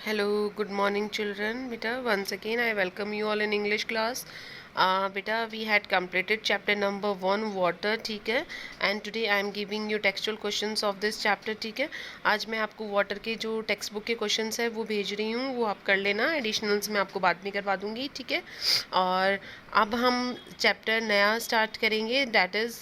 Hello, good morning, children. Beta, once again, I welcome you all in English class. Beta, we had completed chapter number 1, water, ठीक है. And today I am giving you textual questions of this chapter, ठीक है. आज मैं आपको water के जो text book के क्वेश्चंस है वो भेज रही हूँ, वो आप कर लेना. एडिशनल्स मैं आपको बाद में करवा दूँगी, ठीक है. और अब हम चैप्टर नया स्टार्ट करेंगे, that is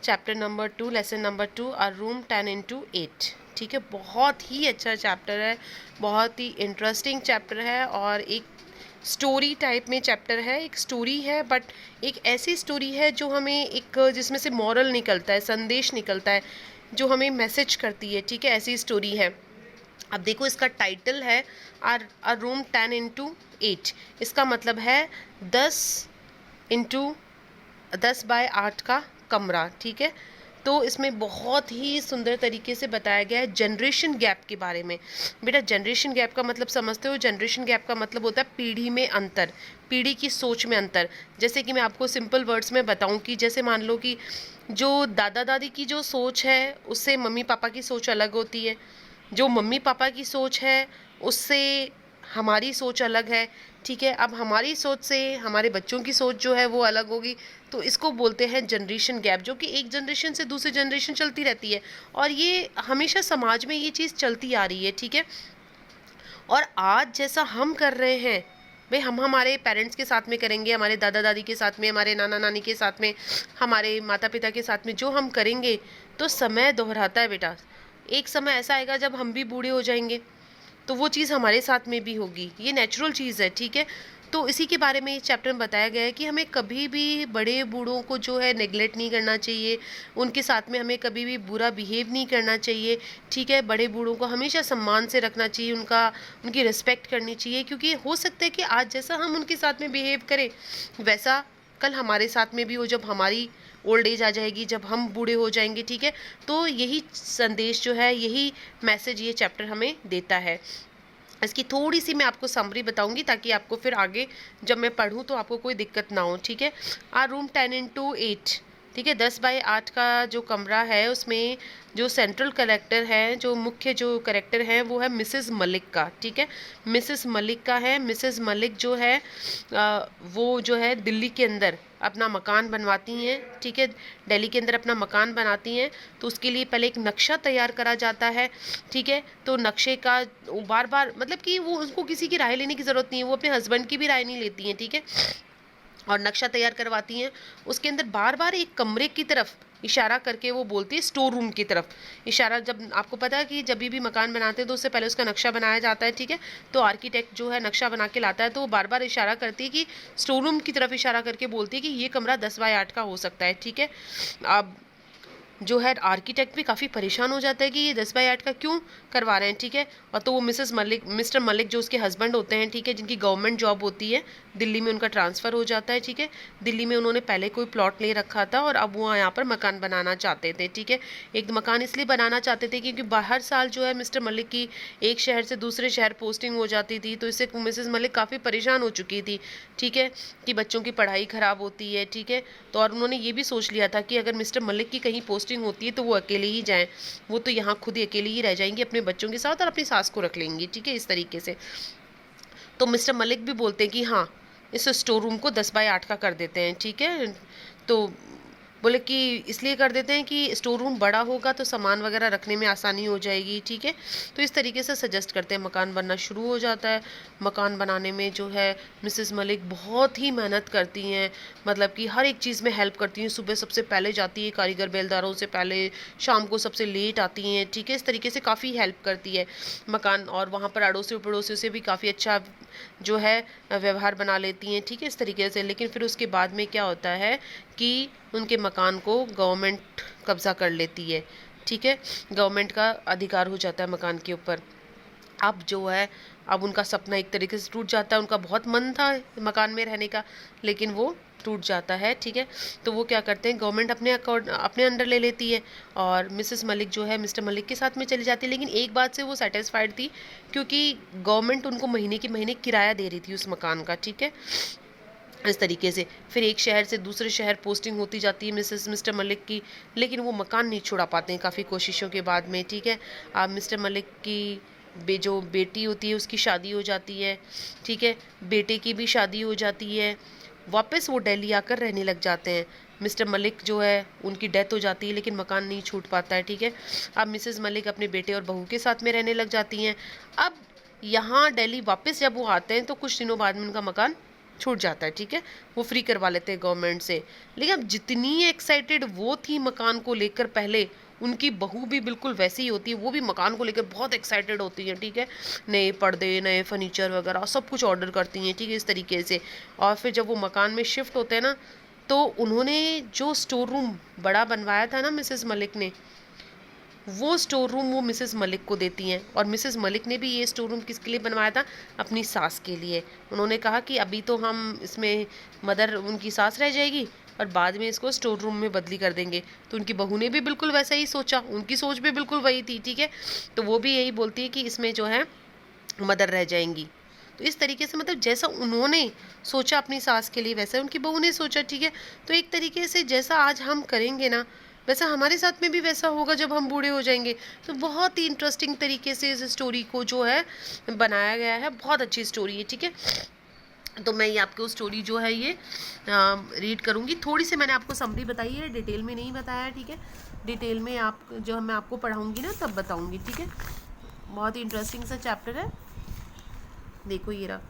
chapter number 2, lesson number 2, a room 10x8. ठीक है, बहुत ही अच्छा चैप्टर है, बहुत ही इंटरेस्टिंग चैप्टर है और एक स्टोरी टाइप में चैप्टर है. एक स्टोरी है, बट एक ऐसी स्टोरी है जो हमें एक जिसमें से मॉरल निकलता है, संदेश निकलता है, जो हमें मैसेज करती है. ठीक है, ऐसी स्टोरी है. अब देखो, इसका टाइटल है अ रूम 10x8. इसका मतलब है 10x10 का कमरा. ठीक है, तो इसमें बहुत ही सुंदर तरीके से बताया गया है जनरेशन गैप के बारे में. बेटा, जनरेशन गैप का मतलब समझते हो? जनरेशन गैप का मतलब होता है पीढ़ी में अंतर, पीढ़ी की सोच में अंतर. जैसे कि मैं आपको सिंपल वर्ड्स में बताऊं कि जैसे मान लो कि जो दादा दादी की जो सोच है उससे मम्मी पापा की सोच अलग होती है, जो मम्मी पापा की सोच है उससे हमारी सोच अलग है. ठीक है, अब हमारी सोच से हमारे बच्चों की सोच जो है वो अलग होगी, तो इसको बोलते हैं जनरेशन गैप, जो कि एक जनरेशन से दूसरी जनरेशन चलती रहती है और ये हमेशा समाज में ये चीज़ चलती आ रही है. ठीक है, और आज जैसा हम कर रहे हैं भाई, हम हमारे पेरेंट्स के साथ में करेंगे, हमारे दादा दादी के साथ में, हमारे नाना नानी के साथ में, हमारे माता पिता के साथ में जो हम करेंगे, तो समय दोहराता है बेटा. एक समय ऐसा आएगा जब हम भी बूढ़े हो जाएंगे, तो वो चीज़ हमारे साथ में भी होगी, ये नेचुरल चीज़ है. ठीक है, तो इसी के बारे में इस चैप्टर में बताया गया है कि हमें कभी भी बड़े बूढ़ों को जो है नेगलेक्ट नहीं करना चाहिए, उनके साथ में हमें कभी भी बुरा बिहेव नहीं करना चाहिए. ठीक है, बड़े बूढ़ों को हमेशा सम्मान से रखना चाहिए, उनकी रिस्पेक्ट करनी चाहिए, क्योंकि हो सकता है कि आज जैसा हम उनके साथ में बिहेव करें वैसा कल हमारे साथ में भी हो, जब हमारी ओल्ड एज आ जाएगी, जब हम बूढ़े हो जाएंगे. ठीक है, तो यही संदेश जो है, यही मैसेज ये चैप्टर हमें देता है. इसकी थोड़ी सी मैं आपको समरी बताऊंगी ताकि आपको फिर आगे जब मैं पढ़ूं तो आपको कोई दिक्कत ना हो. ठीक है, आ रूम 10x8. ठीक है, 10x8 का जो कमरा है उसमें जो सेंट्रल करेक्टर है, जो मुख्य जो करेक्टर है वो है मिसेस मलिक का. ठीक है, मिसेस मलिक का है. मिसेस मलिक जो है वो जो है दिल्ली के अंदर अपना मकान बनवाती हैं. ठीक है, दिल्ली के अंदर अपना मकान बनाती हैं, तो उसके लिए पहले एक नक्शा तैयार करा जाता है. ठीक है, तो नक्शे का बार बार मतलब कि वो उनको किसी की राय लेने की ज़रूरत नहीं है, वो अपने हस्बैंड की भी राय नहीं लेती हैं. ठीक है, और नक्शा तैयार करवाती हैं. उसके अंदर बार बार एक कमरे की तरफ इशारा करके वो बोलती है, स्टोर रूम की तरफ इशारा. जब आपको पता है कि जब भी मकान बनाते हैं तो उससे पहले उसका नक्शा बनाया जाता है. ठीक है, तो आर्किटेक्ट जो है नक्शा बना के लाता है, तो वो बार बार इशारा करती है कि स्टोर रूम की तरफ इशारा करके बोलती है कि ये कमरा 10x8 का हो सकता है. ठीक है, अब जो है आर्किटेक्ट भी काफ़ी परेशान हो जाता है कि ये 10x8 का क्यों करवा रहे हैं. ठीक है, और तो वो मिस्टर मलिक जो उसके हस्बैंड होते हैं, ठीक है, जिनकी गवर्नमेंट जॉब होती है, दिल्ली में उनका ट्रांसफ़र हो जाता है. ठीक है, दिल्ली में उन्होंने पहले कोई प्लॉट ले रखा था और अब वो यहाँ पर मकान बनाना चाहते थे. ठीक है, एक मकान इसलिए बनाना चाहते थे क्योंकि हर साल जो है मिस्टर मलिक की एक शहर से दूसरे शहर पोस्टिंग हो जाती थी, तो इससे मिसेस मलिक काफ़ी परेशान हो चुकी थी. ठीक है, कि बच्चों की पढ़ाई ख़राब होती है. ठीक है, तो और उन्होंने ये भी सोच लिया था कि अगर मिस्टर मलिक की कहीं पोस्टिंग होती है तो वो अकेले ही जाएं, वो तो यहाँ खुद ही अकेले ही रह जाएंगी अपने बच्चों के साथ और अपनी सास को रख लेंगी. ठीक है, इस तरीके से. तो मिस्टर मलिक भी बोलते हैं कि हाँ, इस स्टोर रूम को 10x8 का कर देते हैं. ठीक है, तो बोले कि इसलिए कर देते हैं कि स्टोर रूम बड़ा होगा तो सामान वगैरह रखने में आसानी हो जाएगी. ठीक है, तो इस तरीके से सजेस्ट करते हैं. मकान बनना शुरू हो जाता है. मकान बनाने में जो है मिसेस मलिक बहुत ही मेहनत करती हैं, मतलब कि हर एक चीज़ में हेल्प करती हैं. सुबह सबसे पहले जाती है कारीगर बेलदारों से पहले, शाम को सबसे लेट आती हैं. ठीक है, इस तरीके से काफ़ी हेल्प करती है मकान, और वहाँ पर अड़ोसी पड़ोसियों से भी काफ़ी अच्छा जो है व्यवहार बना लेती हैं. ठीक है, इस तरीके से. लेकिन फिर उसके बाद में क्या होता है कि उनके मकान को गवर्नमेंट कब्जा कर लेती है. ठीक है, गवर्नमेंट का अधिकार हो जाता है मकान के ऊपर. अब जो है, अब उनका सपना एक तरीके से टूट जाता है. उनका बहुत मन था मकान में रहने का, लेकिन वो टूट जाता है. ठीक है, तो वो क्या करते हैं, गवर्नमेंट अपने अंडर ले लेती है और मिसेस मलिक जो है मिस्टर मलिक के साथ में चली जाती है. लेकिन एक बात से वो सेटिस्फाइड थी, क्योंकि गवर्नमेंट उनको महीने के महीने किराया दे रही थी उस मकान का. ठीक है, इस तरीके से फिर एक शहर से दूसरे शहर पोस्टिंग होती जाती है मिस्टर मलिक की, लेकिन वो मकान नहीं छुड़ा पाते हैं काफ़ी कोशिशों के बाद में. ठीक है, अब मिस्टर मलिक की जो बेटी होती है उसकी शादी हो जाती है, ठीक है, बेटे की भी शादी हो जाती है, वापस वो दिल्ली आकर रहने लग जाते हैं। मिस्टर मलिक जो है उनकी डेथ हो जाती है लेकिन मकान नहीं छूट पाता है, ठीक है। अब मिसेस मलिक अपने बेटे और बहू के साथ में रहने लग जाती हैं। अब यहाँ दिल्ली वापस जब वो आते हैं तो कुछ दिनों बाद में उनका मकान छूट जाता है, ठीक है, वो फ्री करवा लेते हैं गवर्नमेंट से। लेकिन अब जितनी एक्साइटेड वो थी मकान को लेकर पहले, उनकी बहू भी बिल्कुल वैसी ही होती है, वो भी मकान को लेकर बहुत एक्साइटेड होती है, ठीक है, नए पर्दे, नए फर्नीचर वगैरह सब कुछ ऑर्डर करती हैं, ठीक है, इस तरीके से। और फिर जब वो मकान में शिफ्ट होते हैं ना, तो उन्होंने जो स्टोर रूम बड़ा बनवाया था ना मिसेस मलिक ने, वो स्टोर रूम वो मिसेस मलिक को देती हैं। और मिसेस मलिक ने भी ये स्टोर रूम किसके लिए बनवाया था? अपनी सास के लिए। उन्होंने कहा कि अभी तो हम इसमें मदर उनकी सास रह जाएगी और बाद में इसको स्टोर रूम में बदली कर देंगे। तो उनकी बहू ने भी बिल्कुल वैसा ही सोचा, उनकी सोच भी बिल्कुल वही थी, ठीक है। तो वो भी यही बोलती है कि इसमें जो है मदर रह जाएंगी। तो इस तरीके से मतलब जैसा उन्होंने सोचा अपनी सास के लिए, वैसा उनकी बहू ने सोचा, ठीक है। तो एक तरीके से जैसा आज हम करेंगे ना, वैसा हमारे साथ में भी वैसा होगा जब हम बूढ़े हो जाएंगे। तो बहुत ही इंटरेस्टिंग तरीके से इस स्टोरी को जो है बनाया गया है, बहुत अच्छी स्टोरी है, ठीक है। तो मैं ये आपको स्टोरी जो है ये रीड करूँगी। थोड़ी सी मैंने आपको समरी बताई है, डिटेल में नहीं बताया है, ठीक है। डिटेल में आप जो मैं आपको पढ़ाऊँगी ना तब बताऊँगी, ठीक है। बहुत ही इंटरेस्टिंग सा चैप्टर है। देखो ये रहा,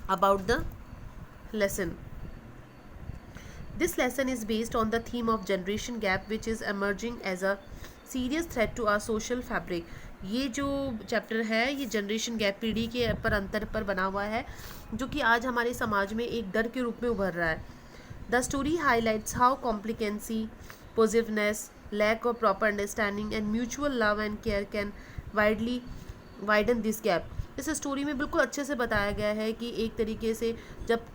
about the lesson. This lesson is based on the theme of generation gap which is emerging as a serious threat to our social fabric. ये जो चैप्टर है ये जनरेशन गैप, पीढ़ी के पर अंतर पर बना हुआ है, जो कि आज हमारे समाज में एक डर के रूप में उभर रहा है। The story highlights how complacency, possessiveness, lack of proper understanding and mutual love and care can widely widen this gap. इस स्टोरी में बिल्कुल अच्छे से बताया गया है कि एक तरीके से जब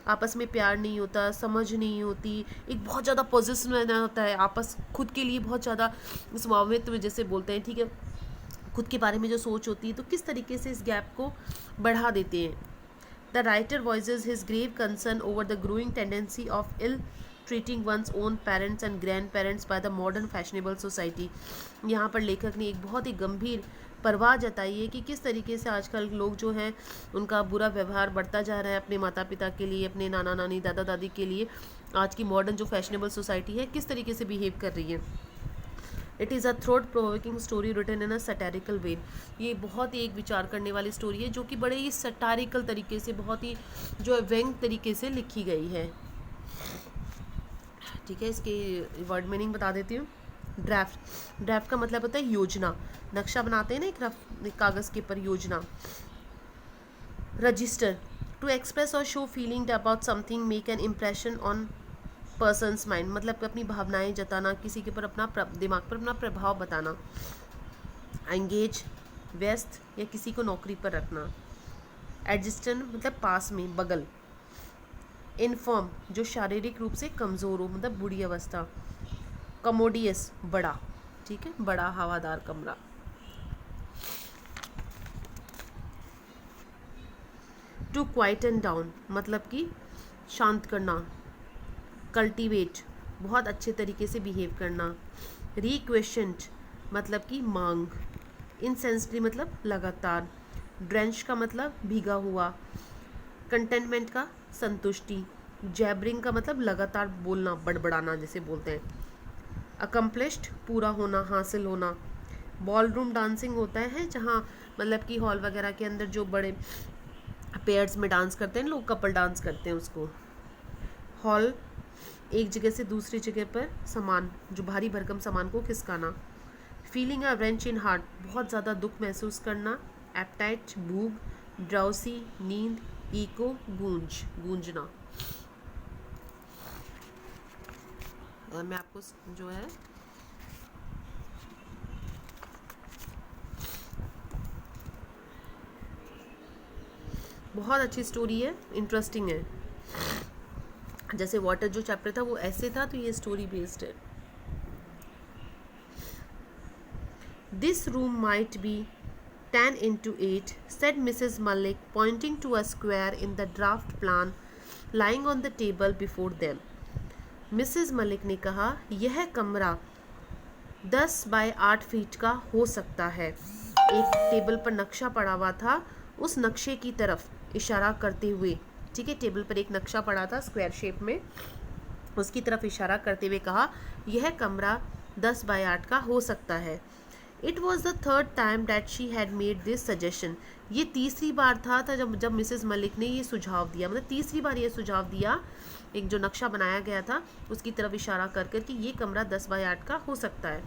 आपस में प्यार नहीं होता, समझ नहीं होती, एक बहुत ज़्यादा पॉजिटिव होता है, आपस खुद के लिए बहुत ज़्यादा स्वामित्व जैसे बोलते हैं, ठीक है, खुद के बारे में जो सोच होती है, तो किस तरीके से इस गैप को बढ़ा देते हैं। The writer voices his grave concern over the growing tendency of ill treating one's own parents and grandparents by the modern fashionable society. यहाँ पर लेखक ने एक बहुत ही गंभीर परवाह जताई है कि किस तरीके से आजकल लोग जो हैं उनका बुरा व्यवहार बढ़ता जा रहा है अपने माता पिता के लिए, अपने नाना नानी दादा दादी के लिए। आज की मॉडर्न जो फैशनेबल सोसाइटी है किस तरीके से बिहेव कर रही है। It is a throat provoking story written in a satirical way. ये बहुत ही एक विचार करने वाली स्टोरी है जो कि बड़े ही सटारिकल तरीके से, बहुत ही जो है व्यंग तरीके से लिखी गई है, ठीक है। इसके वर्ड मीनिंग बता देती हूँ। ड्राफ्ट का मतलब होता है योजना, नक्शा बनाते हैं ना एक कागज़ के ऊपर, योजना। रजिस्टर, टू एक्सप्रेस और show feeling about something, make an impression on persons mind, मतलब अपनी भावनाएं जताना, किसी के ऊपर अपना दिमाग पर अपना प्रभाव बताना। एंगेज, व्यस्त या किसी को नौकरी पर रखना। एडजस्टेंट मतलब पास में, बगल। इनफॉर्म, जो शारीरिक रूप से कमज़ोर हो, मतलब बुरी अवस्था। कमोडियस, बड़ा, ठीक है, बड़ा हवादार कमरा। टू क्वाइटन डाउन मतलब कि शांत करना। कल्टीवेट, बहुत अच्छे तरीके से बिहेव करना। रिक्वेशंट मतलब कि मांग। इंसेंसली मतलब लगातार। ड्रेंच का मतलब भीगा हुआ। कंटेनमेंट का संतुष्टि। जैबरिंग का मतलब लगातार बोलना, बड़बड़ाना जैसे बोलते हैं। अकम्प्लिश्ड, पूरा होना, हासिल होना। बॉल रूम डांसिंग होता है जहाँ मतलब कि हॉल वगैरह के अंदर जो बड़े पेयर्स में डांस करते हैं लोग, कपल डांस करते हैं उसको। हॉल, एक जगह से दूसरी जगह पर सामान, जो भारी भरकम सामान को खिसकाना। Feeling a wrench in heart, बहुत ज़्यादा दुख महसूस करना। एपटाइट, भूख। ड्राउसी, नींद। इको, गूंजना। और मैं आपको जो है बहुत अच्छी स्टोरी है, इंटरेस्टिंग है। जैसे वाटर जो चैप्टर था वो ऐसे था, तो ये स्टोरी बेस्ड है। This room might be 10x8, said Mrs. Malik, pointing to a square in the draft plan lying on the table before them. Mrs Malik ने कहा, यह कमरा 10 बाय 8 फीट का हो सकता है। एक टेबल पर नक्शा पड़ा हुआ था, उस नक्शे की तरफ इशारा करते हुए, ठीक है, टेबल पर एक नक्शा पड़ा था स्क्वायर शेप में, उसकी तरफ इशारा करते हुए कहा यह कमरा 10 बाय 8 का हो सकता है। It was the third time that she had made this suggestion. ये तीसरी बार था जब मिसेस मलिक ने ये सुझाव दिया, मतलब तीसरी बार ये सुझाव दिया, एक जो नक्शा बनाया गया था उसकी तरफ इशारा कर कर कि ये कमरा 10 बाय 8 का हो सकता है।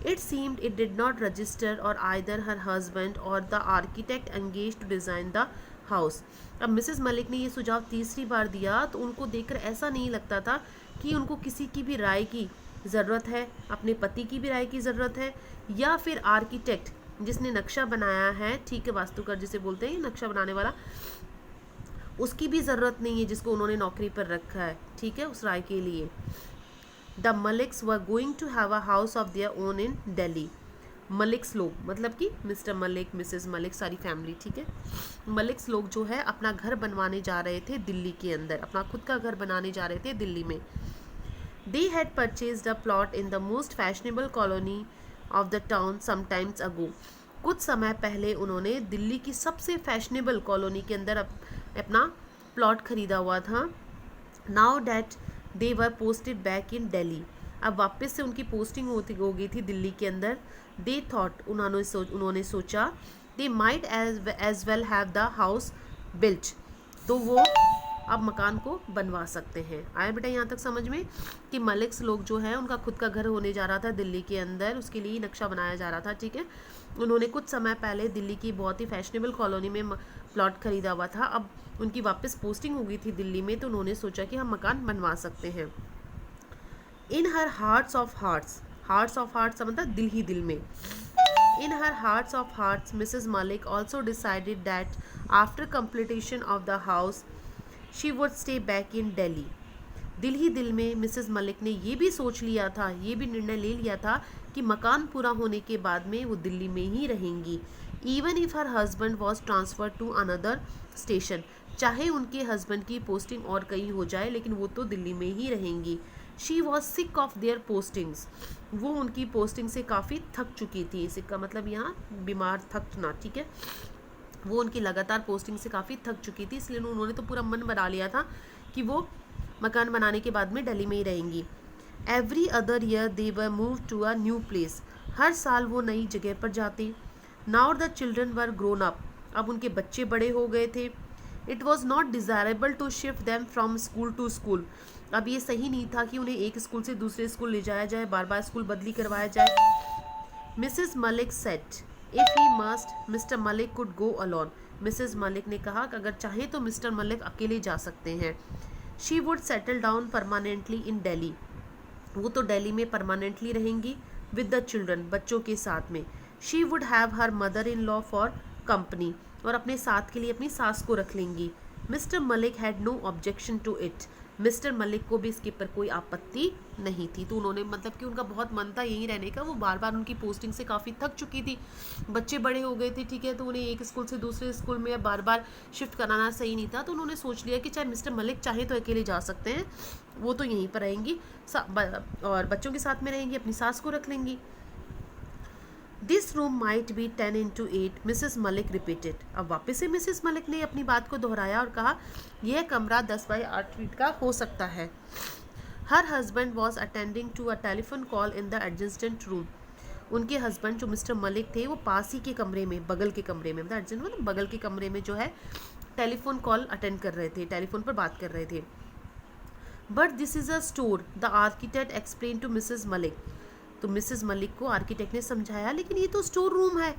It seemed it did not register or either her husband or the architect engage to design the house. अब मिसेस मलिक ने ये सुझाव तीसरी बार दिया तो उनको देखकर ऐसा नहीं लगता था कि उनको किसी की भी राय की ज़रूरत है, अपने पति की भी राय की ज़रूरत है, या फिर आर्किटेक्ट जिसने नक्शा बनाया है, ठीक है, वास्तुकार जिसे बोलते हैं नक्शा बनाने वाला, उसकी भी ज़रूरत नहीं है जिसको उन्होंने नौकरी पर रखा है, ठीक है, उस राय के लिए। The Maliks were going to have a house of their own in Delhi. Maliks लोग मतलब कि मिस्टर मलिक, मिसेस मलिक, सारी फैमिली, ठीक है, मलिक्स लोग जो है अपना घर बनवाने जा रहे थे दिल्ली के अंदर, अपना खुद का घर बनाने जा रहे थे दिल्ली में। They had purchased a plot in the most fashionable colony of the town sometimes ago. कुछ समय पहले उन्होंने दिल्ली की सबसे फैशनेबल कॉलोनी के अंदर अपना प्लॉट खरीदा हुआ था। Now that they were posted back in Delhi. अब वापस से उनकी पोस्टिंग हो गई थी दिल्ली के अंदर। They thought उन्होंने सोचा they might as well have the house built. तो वो अब मकान को बनवा सकते हैं। आया बेटा यहाँ तक समझ में कि मलिक्स लोग जो है उनका खुद का घर होने जा रहा था दिल्ली के अंदर, उसके लिए नक्शा बनाया जा रहा था, ठीक है। उन्होंने कुछ समय पहले दिल्ली की बहुत ही फैशनेबल कॉलोनी में प्लॉट खरीदा हुआ था, अब उनकी वापस पोस्टिंग हो गई थी दिल्ली में तो उन्होंने सोचा कि हम मकान बनवा सकते हैं। In her hearts of hearts, hearts of hearts मतलब दिल ही दिल में, in her hearts of hearts Mrs. Malik also decided that after completion of the house she would stay back in Delhi. दिल ही दिल में मिसेस मलिक ने ये भी सोच लिया था, ये भी निर्णय ले लिया था कि मकान पूरा होने के बाद में वो दिल्ली में ही रहेंगी। Even if her husband was transfer to another station, चाहे उनके हस्बैंड की पोस्टिंग और कहीं हो जाए लेकिन वो तो दिल्ली में ही रहेंगी। She was sick of their postings, वो उनकी पोस्टिंग से काफ़ी थक चुकी थी, सिक का मतलब यहाँ बीमार, थकना, ठीक है, वो उनकी लगातार पोस्टिंग से काफ़ी थक चुकी थी, इसलिए उन्होंने तो पूरा मन बना लिया था कि वो मकान बनाने के बाद में दिल्ली में ही रहेंगी। Every other year they were move to a new place, हर साल वो नई जगह पर जाते। Now the children were grown up, अब उनके बच्चे बड़े हो गए थे। It was not desirable to shift them from school to school, अब ये सही नहीं था कि उन्हें एक स्कूल से दूसरे स्कूल ले जाया जाए, बार बार स्कूल बदली करवाया जाए। Mrs Malik set if he must mister Malik could go alone, Mrs Malik ने कहा कि अगर चाहे तो मिस्टर मलिक अकेले जा सकते हैं। She would settle down permanently इन दिल्ली, वो तो दिल्ली में परमानेंटली रहेंगी विद द चिल्ड्रन, बच्चों के साथ में। She would have her mother in law for company, और अपने साथ के लिए अपनी सास को रख लेंगी। Mr Malik had no objection to it, Mr Malik को भी इसके पर कोई आपत्ति नहीं थी, तो उन्होंने मतलब कि उनका बहुत मन था यहीं रहने का, वो बार बार उनकी पोस्टिंग से काफ़ी थक चुकी थी, बच्चे बड़े हो गए थे, ठीक है, तो उन्हें एक स्कूल से दूसरे स्कूल में बार बार शिफ्ट कराना सही नहीं था, तो उन्होंने सोच लिया कि चाहे मिस्टर मलिक चाहे तो अकेले जा सकते हैं, वो तो यहीं पर रहेंगी और बच्चों के साथ में रहेंगी, अपनी सास को रख लेंगी। This room might be 10 into 8, Mrs Malik repeated, अब वापस से मिसेस मलिक ने अपनी बात को दोहराया और कहा यह कमरा 10 बाई 8 फीट का हो सकता है। Her husband was attending to a telephone call in the adjacent room, उनके हस्बैंड जो मिस्टर मलिक थे वो पास ही के कमरे में, बगल के कमरे में, मतलब एडजेंट मतलब बगल के कमरे में जो है टेलीफोन कॉल अटेंड कर रहे थे, टेलीफोन पर बात कर रहे थे। But this is a store, the architect explain to Mrs Malik, तो मिसेस मलिक को आर्किटेक्ट ने समझाया लेकिन ये तो स्टोर रूम है।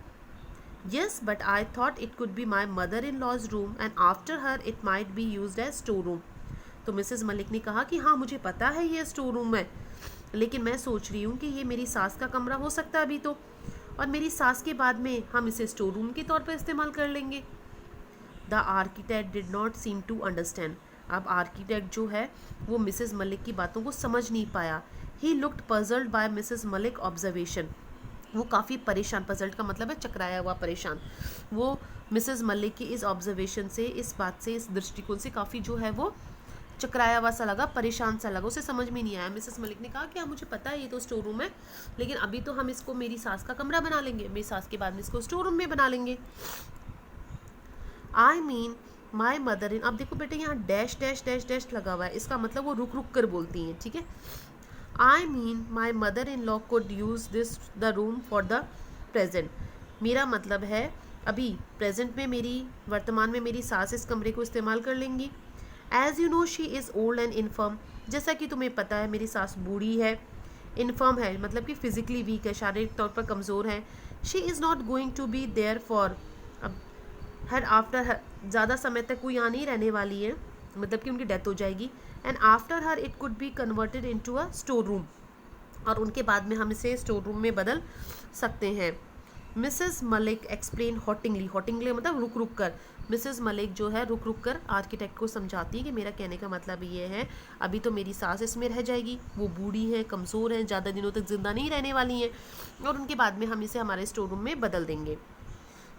Yes but I thought it could be my mother in law's room and after her it might be used as store room, तो Mrs Malik ने कहा कि हाँ मुझे पता है ये स्टोर रूम है, लेकिन मैं सोच रही हूँ कि ये मेरी सास का कमरा हो सकता है अभी तो, और मेरी सास के बाद में हम इसे स्टोर रूम के तौर पर इस्तेमाल कर लेंगे। The architect did not seem to understand, अब आर्किटेक्ट जो है वो मिसेस मलिक की बातों को समझ नहीं पाया। He looked puzzled by Mrs Malik observation, वो काफ़ी परेशान, पजल्ड का मतलब है चकराया हुआ, परेशान, वो मिसेस मलिक की इस ऑब्जर्वेशन से, इस बात से, इस दृष्टिकोण से काफ़ी जो है वो चकराया हुआ सा लगा, परेशान सा लगा, उसे समझ में नहीं आया। मिसेस मलिक ने कहा कि मुझे पता है ये तो स्टोर रूम है, लेकिन अभी तो हम इसको मेरी सास का कमरा बना लेंगे, मेरी सास के बाद में इसको स्टोर रूम में बना लेंगे। आई मीन माई मदर इन, अब देखो बेटे यहाँ डैश डैश डैश डैश लगा हुआ है, इसका मतलब वो रुक रुक कर बोलती हैं, ठीक है। I mean my mother in law could use this the room for the present, मेरा मतलब है अभी प्रेजेंट में मेरी, वर्तमान में मेरी सास इस कमरे को इस्तेमाल कर लेंगी। As you know she is old and inform, जैसा कि तुम्हें पता है मेरी सास बूढ़ी है, इनफर्म है मतलब कि फिजिकली वीक है, शारीरिक तौर पर कमज़ोर है। She is not going to be there for, अब हर आफ्टर ज़्यादा समय तक वो यहाँ नहीं रहने वाली है, मतलब कि उनकी डेथ हो जाएगी। And after her it could be converted into a store room, और उनके बाद में हम इसे स्टोर रूम में बदल सकते हैं। मिसेस मलिक एक्सप्लेन हॉटिंगली, हॉटिंगली मतलब रुक रुक कर, मिसेस मलिक जो है रुक रुक कर आर्किटेक्ट को समझाती है कि मेरा कहने का मतलब ये है अभी तो मेरी सास इसमें रह जाएगी, वो बूढ़ी है, कमज़ोर हैं, ज़्यादा दिनों तक ज़िंदा नहीं रहने वाली हैं, और उनके बाद में हम इसे हमारे स्टोर रूम में बदल देंगे।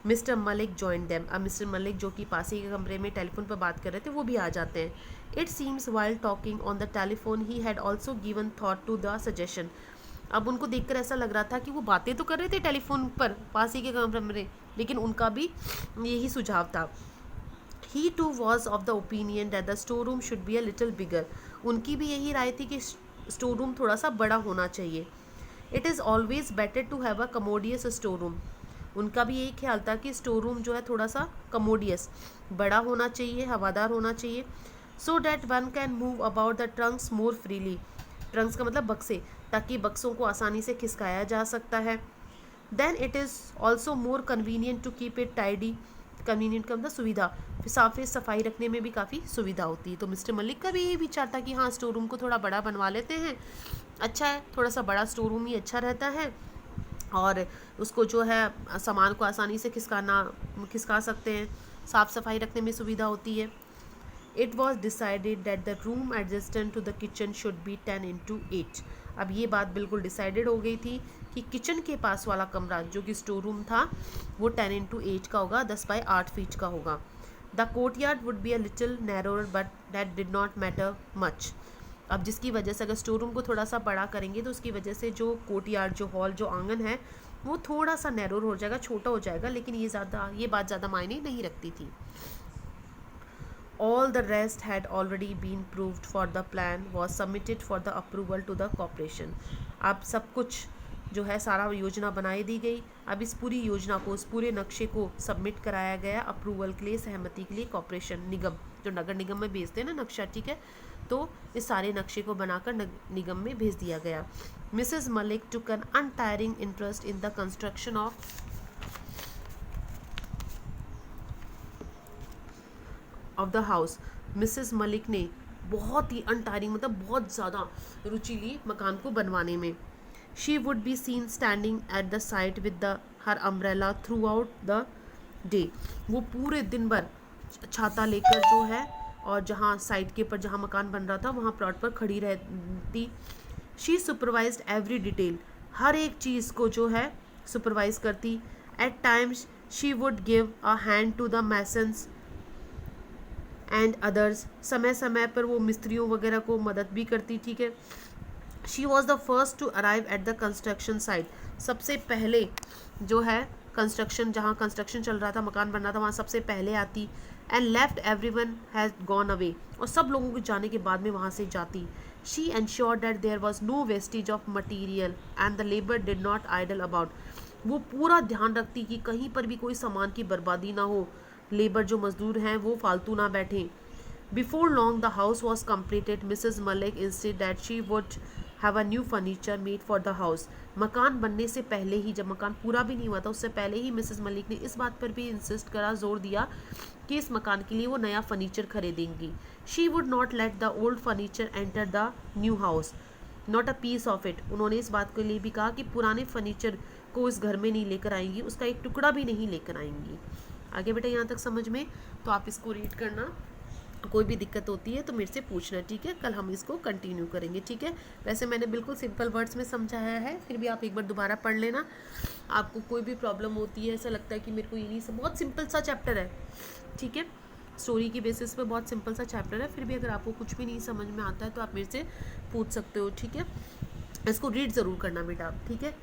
मिस्टर मलिक जॉइन देम, अब मिस्टर मलिक जो कि पास ही के कमरे में टेलीफोन पर बात कर रहे थे वो भी आ जाते हैं। It seems while talking on the telephone he had also given thought to the suggestion, अब उनको देखकर ऐसा लग रहा था कि वो बातें तो कर रहे थे टेलीफोन पर पास ही के कमरे, लेकिन उनका भी यही सुझाव था। He too was of the opinion that the store room should be a little bigger, उनकी भी यही राय थी कि स्टोर रूम थोड़ा सा बड़ा होना चाहिए। It is always better to have a commodious store room, उनका भी यही ख्याल था कि स्टोर रूम जो है थोड़ा सा कमोडियस, बड़ा होना चाहिए, हवादार होना चाहिए। So that one can move about the Trunks more freely, Trunks का मतलब बक्से, ताकि बक्सों को आसानी से खिसकाया जा सकता है। Then it is also more convenient to keep it tidy, convenient का मतलब सुविधा, साफ सफाई रखने में भी काफ़ी सुविधा होती है। तो मिस्टर मलिक का भी यही विचार था कि हाँ स्टोर रूम को थोड़ा बड़ा बनवा लेते हैं, अच्छा है, थोड़ा सा बड़ा स्टोर रूम ही अच्छा रहता है, और उसको जो है सामान को आसानी से खिसका सकते हैं, साफ़ सफाई रखने में सुविधा होती है। It was decided that the room adjacent to the kitchen should be 10x8, अब ये बात बिल्कुल डिसाइडेड हो गई थी कि किचन के पास वाला कमरा जो कि स्टोर रूम था वो 10x8 का होगा, 10x8 फीट का होगा। The courtyard would be a little narrower but that did not matter much, अब जिसकी वजह से अगर स्टोर रूम को थोड़ा सा बड़ा करेंगे तो उसकी वजह से जो कोर्टयार्ड, जो हॉल, जो आंगन है वो थोड़ा सा नैरोर हो जाएगा, छोटा हो जाएगा, लेकिन ये बात ज़्यादा मायने नहीं रखती थी। All the rest had already been proved for the plan was submitted for the approval to the corporation, अब सब कुछ जो है सारा योजना बनाई दी गई, अब इस पूरी योजना को, इस पूरे नक्शे को सबमिट कराया गया अप्रूवल के लिए, सहमति के लिए कॉर्पोरेशन, निगम, जो नगर निगम में भेजते हैं ना नक्शा, ठीक है, तो इस सारे नक्शे को बनाकर निगम में भेज दिया गया। Mrs Malik took an untiring interest in the construction of the house, Mrs Malik ने बहुत ही अनटायरिंग मतलब बहुत ज़्यादा रुचि ली मकान को बनवाने में। She would be seen standing at the site with the her umbrella through out the day, वो पूरे दिन भर छाता लेकर जो है और जहाँ साइट के ऊपर जहाँ मकान बन रहा था वहाँ प्लॉट पर खड़ी रहती। शी सुपरवाइज्ड एवरी डिटेल, हर एक चीज़ को जो है सुपरवाइज करती। At times she would give a hand to the masons and others, समय समय पर वो मिस्त्रियों वगैरह को मदद भी करती, ठीक है। She was the first to arrive at the construction site, सबसे पहले जो है कंस्ट्रक्शन, जहाँ कंस्ट्रक्शन चल रहा था, मकान बन रहा था, वहाँ सबसे पहले आती। And left everyone has gone away, और सब लोगों के जाने के बाद में वहाँ से जाती। She ensured that there was no wastage of material and the labour did not idle about, वो पूरा ध्यान रखती कि कहीं पर भी कोई सामान की बर्बादी ना हो, लेबर जो मजदूर हैं वो फालतू ना बैठें। Before long the house was completed, Mrs Malik instead that she would have a new furniture made for the house, मकान बनने से पहले ही, जब मकान पूरा भी नहीं हुआ था उससे पहले ही मिसेज मलिक ने इस बात पर भी इंसिस्ट करा, जोर दिया कि इस मकान के लिए वो नया फर्नीचर खरीदेंगी। She would not let the old furniture enter the new house, not a piece of it, उन्होंने इस बात के लिए भी कहा कि पुराने फर्नीचर को इस घर में नहीं लेकर आएंगी, उसका एक टुकड़ा भी नहीं लेकर आएंगी। आगे बेटा यहाँ तक समझ में, तो आप इसको रीड करना, कोई भी दिक्कत होती है तो मेरे से पूछना, ठीक है, कल हम इसको कंटिन्यू करेंगे, ठीक है। वैसे मैंने बिल्कुल सिंपल वर्ड्स में समझाया है, फिर भी आप एक बार दोबारा पढ़ लेना, आपको कोई भी प्रॉब्लम होती है, ऐसा लगता है कि मेरे को ये नहीं, बहुत सिंपल सा चैप्टर है, ठीक है। स्टोरी की बेसिस पे बहुत सिंपल सा चैप्टर है, फिर भी अगर आपको कुछ भी नहीं समझ में आता है तो आप मेरे से पूछ सकते हो, ठीक है। इसको रीड ज़रूर करना बेटा आप, ठीक है।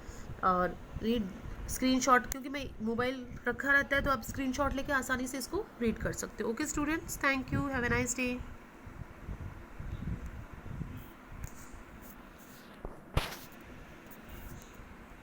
और रीड स्क्रीनशॉट, क्योंकि मैं मोबाइल रखा रहता है तो आप स्क्रीनशॉट लेके आसानी से इसको रीड कर सकते हो। Okay students, thank you, have a nice day.